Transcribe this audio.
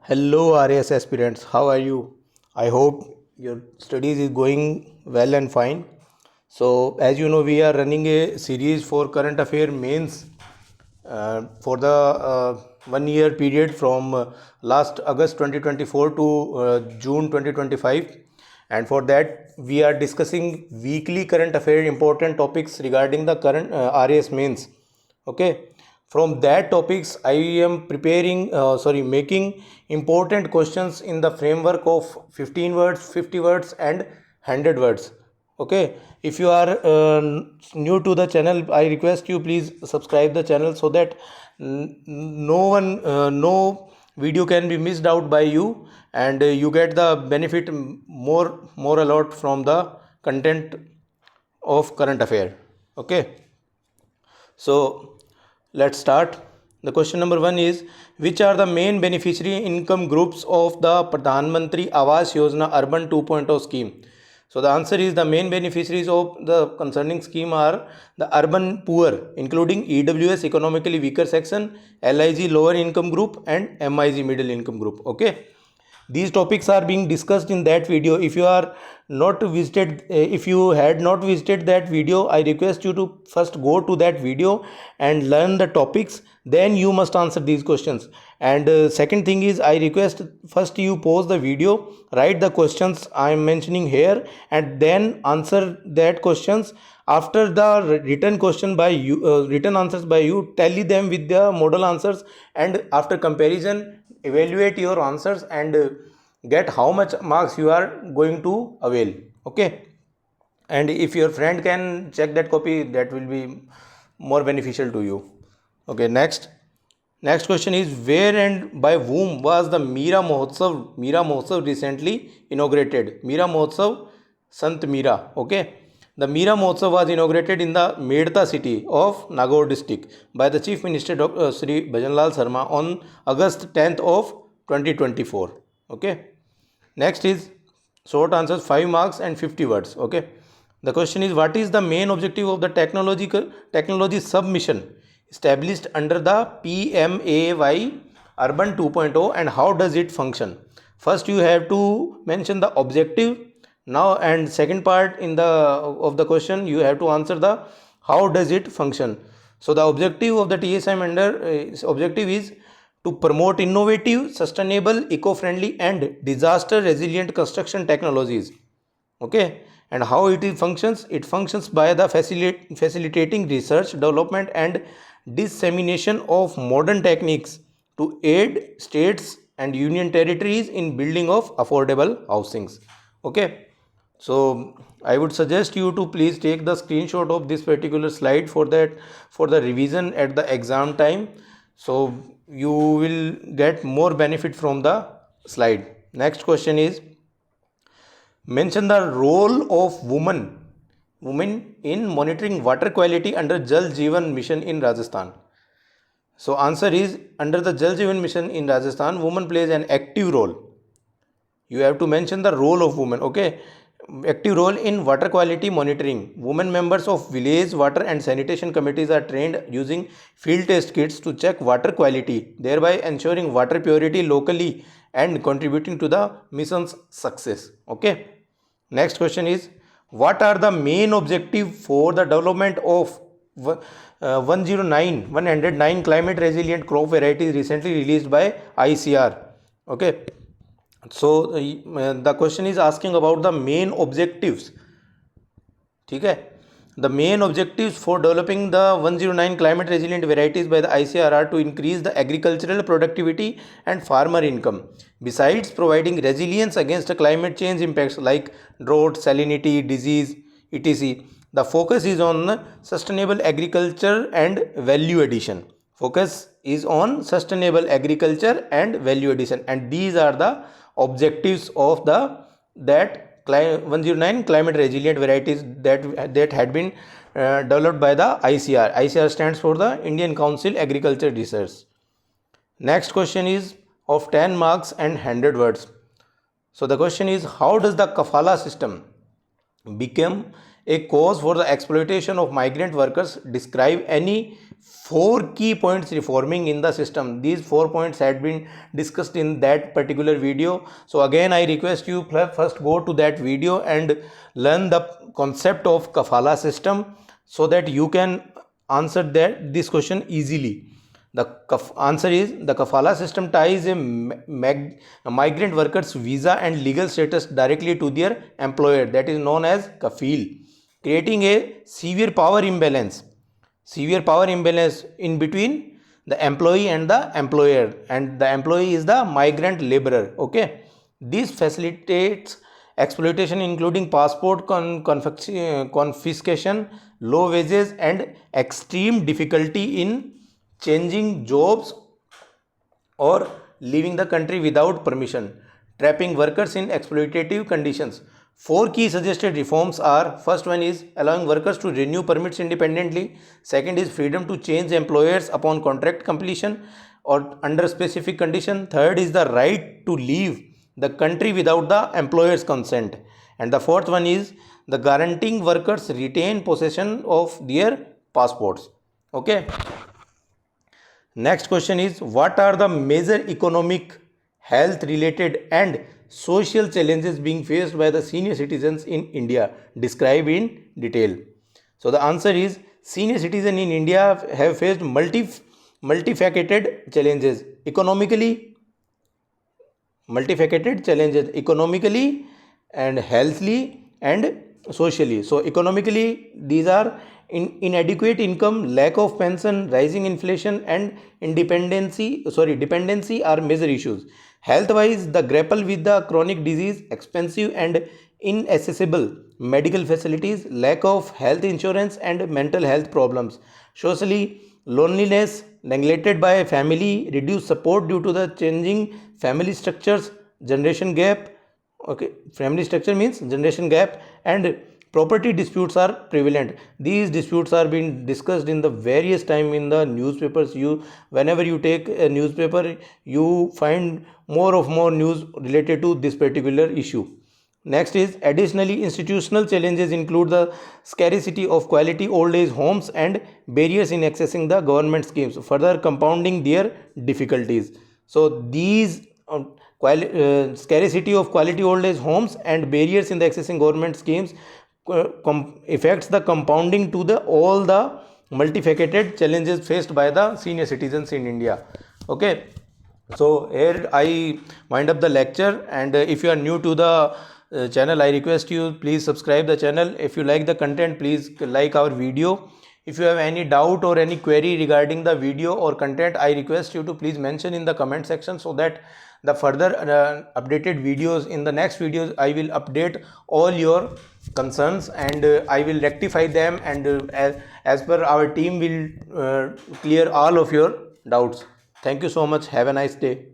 Hello RAS aspirants, how are you? I hope your studies is going well and fine. So as you know, we are running a series for current affair mains for the 1 year period from last August 2024 to June 2025, and for that we are discussing weekly current affair important topics regarding the current RAS mains. Okay, from that topics I am preparing making important questions in the framework of 15 words, 50 words and 100 words. Okay, if you are new to the channel, I request you please subscribe the channel so that no video can be missed out by you, and you get the benefit more a lot from the content of current affair. Okay, so let's start. The question number one is, which are the main beneficiary income groups of the Pradhan Mantri Awas Yojana Urban 2.0 scheme? So the answer is the main beneficiaries of the concerning scheme are the urban poor, including EWS economically weaker section, LIG lower income group and MIG middle income group. Okay, these topics are being discussed in that video. If you are not visited if you had not visited that video, I request you to first go to that video and learn the topics, then you must answer these questions. And second thing is, I request first you pause the video, write the questions I am mentioning here, and then answer that questions. After the written question by you, written answers by you, tally them with the model answers, and after comparison evaluate your answers and get how much marks you are going to avail. Okay, and if your friend can check that copy, that will be more beneficial to you. Okay, next question is, where and by whom was the Mira Mahotsav recently inaugurated? Mira Mahotsav, Sant Mira. Okay, the Mira Mahotsav was inaugurated in the Medta city of Nagaur district by the Chief Minister Dr. Sri Bhajanlal Sharma on August 10th of 2024. Okay, next is short answers, 5 marks and 50 words. Okay, the question is, what is the main objective of the technology submission established under the PMAY Urban 2.0 and how does it function? First you have to mention the objective now, and second part in the of the question you have to answer the how does it function. So the objective of the TSM under objective is to promote innovative, sustainable, eco-friendly and disaster resilient construction technologies. Okay, and how it functions by the facilitating research, development and dissemination of modern techniques to aid states and union territories in building of affordable housings. Okay, so I would suggest you to please take the screenshot of this particular slide for the revision at the exam time, so you will get more benefit from the slide. Next question is, mention the role of women in monitoring water quality under Jal Jeevan Mission in Rajasthan. So answer is, under the Jal Jeevan Mission in Rajasthan, women plays an active role. You have to mention the role of women. Okay, active role in water quality monitoring. Women members of village water and sanitation committees are trained using field test kits to check water quality, thereby ensuring water purity locally and contributing to the mission's success. Okay, next question is, what are the main objective for the development of 109 climate resilient crop varieties recently released by ICR? Okay, so the question is asking about the main objectives. ठीक है, the main objectives for developing the 109 climate resilient varieties by the ICR are to increase the agricultural productivity and farmer income, besides providing resilience against climate change impacts like drought, salinity, disease, etc. The focus is on sustainable agriculture and value addition. Focus is on sustainable agriculture and value addition, and these are the objectives of the that 109 climate resilient varieties that had been developed by the ICR. ICR stands for the Indian Council Agriculture Research. Next question is of 10 marks and 100 words. So the question is, how does the kafala system become a cause for the exploitation of migrant workers, describe any 4 key points reforming in the system. These 4 points had been discussed in that particular video. So again, I request you first go to that video and learn the concept of kafala system so that you can answer this question easily. The answer is the kafala system ties a migrant worker's visa and legal status directly to their employer, that is known as kafil, creating a severe power imbalance in between the employee and the employer, and the employee is the migrant laborer. Okay, this facilitates exploitation including passport confiscation, low wages, and extreme difficulty in changing jobs or leaving the country without permission, trapping workers in exploitative conditions. 4 key suggested reforms are: first one is allowing workers to renew permits independently, second is freedom to change employers upon contract completion or under specific condition, third is the right to leave the country without the employer's consent, and the fourth one is the guaranteeing workers retain possession of their passports. Okay. Next question is, what are the major economic, health related and social challenges being faced by the senior citizens in India? Describe in detail. So the answer is, senior citizens in India have faced multifaceted challenges economically and healthily and socially. So economically, these are inadequate income, lack of pension, rising inflation, and dependency are major issues. Health wise, the grapple with the chronic disease, expensive and inaccessible medical facilities, lack of health insurance, and mental health problems. Socially, loneliness, neglected by family, reduced support due to the changing family structures, generation gap. Okay, family structure means generation gap, and property disputes are prevalent. These disputes are being discussed in the various time in the newspapers. Whenever you take a newspaper, you find more news related to this particular issue. Next is, additionally, institutional challenges include the scarcity of quality old age homes and barriers in accessing the government schemes, further compounding their difficulties. So these scarcity of quality old age homes and barriers in the accessing government schemes affects the compounding to all the multifaceted challenges faced by the senior citizens in India. Okay, so here I wind up the lecture, and if you are new to the channel, I request you please subscribe the channel. If you like the content, please like our video. If you have any doubt or any query regarding the video or content, I request you to please mention in the comment section, so that the further updated videos, in the next videos, I will update all your concerns and I will rectify them, and as per our team will clear all of your doubts. Thank you so much. Have a nice day.